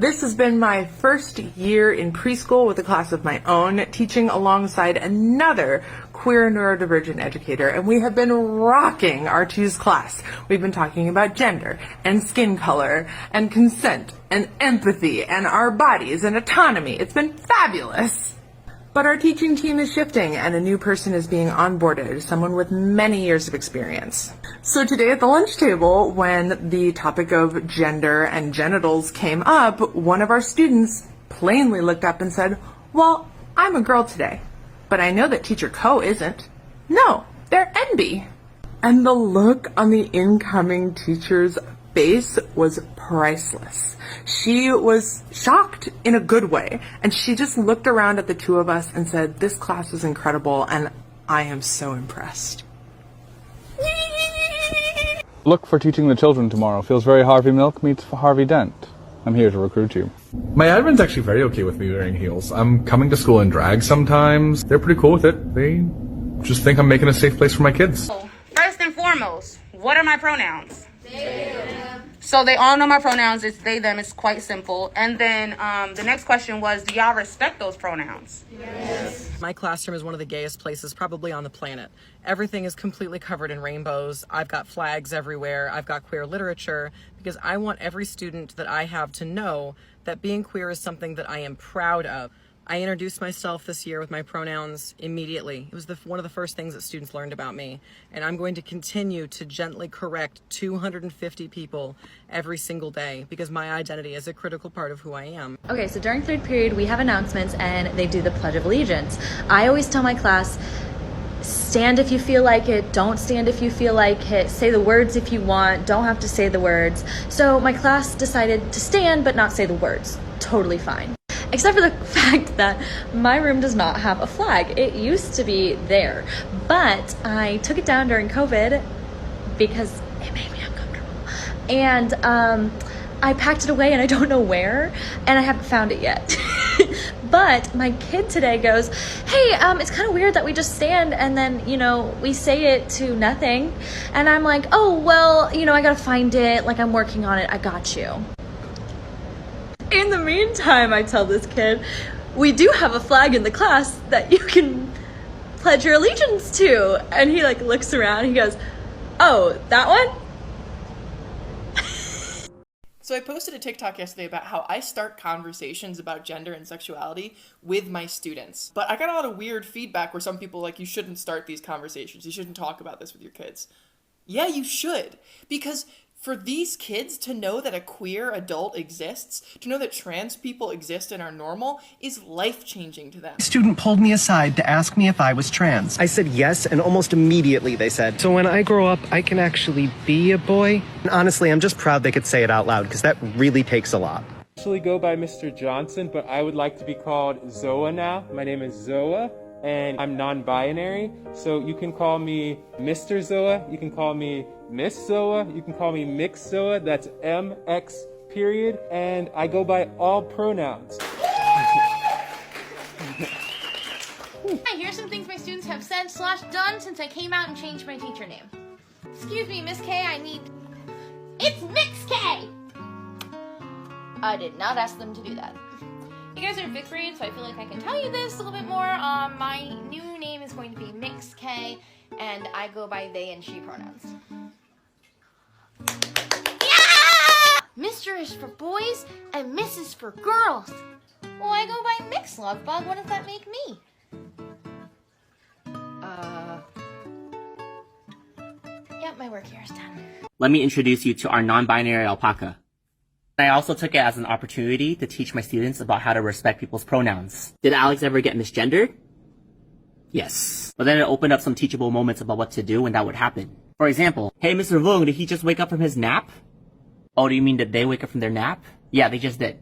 This has been my first year in preschool with a class of my own, teaching alongside another queer neurodivergent educator, and we have been rocking our T's class. We've been talking about gender and skin color and consent and empathy and our bodies and autonomy. It's been fabulous. But our teaching team is shifting and a new person is being onboarded, someone with many years of experience. So today at the lunch table, when the topic of gender and genitals came up, one of our students plainly looked up and said, "Well, I'm a girl today, but I know that teacher Co isn't. No, they're NB." And the look on the incoming teacher's face was priceless. She was shocked in a good way, and she just looked around at the two of us and said, "This class is incredible, and I am so impressed." Look for teaching the children tomorrow. Feels very Harvey Milk meets Harvey Dent. I'm here to recruit you. My admin's actually very okay with me wearing heels. I'm coming to school in drag sometimes. They're pretty cool with it. They just think I'm making a safe place for my kids. First and foremost, what are my pronouns? So they all know my pronouns. It's they, them. It's quite simple. And then the next question was, do y'all respect those pronouns? Yes. My classroom is one of the gayest places probably on the planet. Everything is completely covered in rainbows. I've got flags everywhere. I've got queer literature because I want every student that I have to know that being queer is something that I am proud of. I introduced myself this year with my pronouns immediately. It was one of the first things that students learned about me. And I'm going to continue to gently correct 250 people every single day because my identity is a critical part of who I am. Okay, so during third period, we have announcements and they do the Pledge of Allegiance. I always tell my class, stand if you feel like it, don't stand if you feel like it, say the words if you want, don't have to say the words. So my class decided to stand but not say the words. Totally fine. Except for the fact that my room does not have a flag. It used to be there, but I took it down during COVID because it made me uncomfortable. And I packed it away and I don't know where, and I haven't found it yet. But my kid today goes, "Hey, it's kind of weird that we just stand and then, we say it to nothing." And I'm like, "Oh, well, I gotta find it. Like, I'm working on it. I got you." In the meantime, I tell this kid, we do have a flag in the class that you can pledge your allegiance to. And he looks around, he goes, "Oh, that one?" So I posted a TikTok yesterday about how I start conversations about gender and sexuality with my students. But I got a lot of weird feedback where some people you shouldn't start these conversations. You shouldn't talk about this with your kids. Yeah, you should. Because for these kids to know that a queer adult exists, to know that trans people exist and are normal, is life-changing to them. A student pulled me aside to ask me if I was trans. I said yes, and almost immediately they said, "So when I grow up, I can actually be a boy?" And honestly, I'm just proud they could say it out loud, because that really takes a lot. I actually go by Mr. Johnson, but I would like to be called Zoa now. My name is Zoa, and I'm non-binary, so you can call me Mr. Zoa, you can call me Miss Zoa, you can call me Mix Zoa, that's MX period, and I go by all pronouns. Here's some things my students have said / done since I came out and changed my teacher name. Excuse me, Miss K, I need... It's Mix K! I did not ask them to do that. You guys are in 5th grade, so I feel like I can tell you this a little bit more. My new name is going to be Mix K, and I go by they and she pronouns. Yeah! Mr. is for boys, and Miss is for girls. Well, I go by Mix Love Bug. What does that make me? Yep, my work here is done. Let me introduce you to our non-binary alpaca. I also took it as an opportunity to teach my students about how to respect people's pronouns. Did Alex ever get misgendered? Yes. But then it opened up some teachable moments about what to do when that would happen. For example, "Hey, Mr. Vung, did he just wake up from his nap?" "Oh, do you mean did they wake up from their nap?" "Yeah, they just did."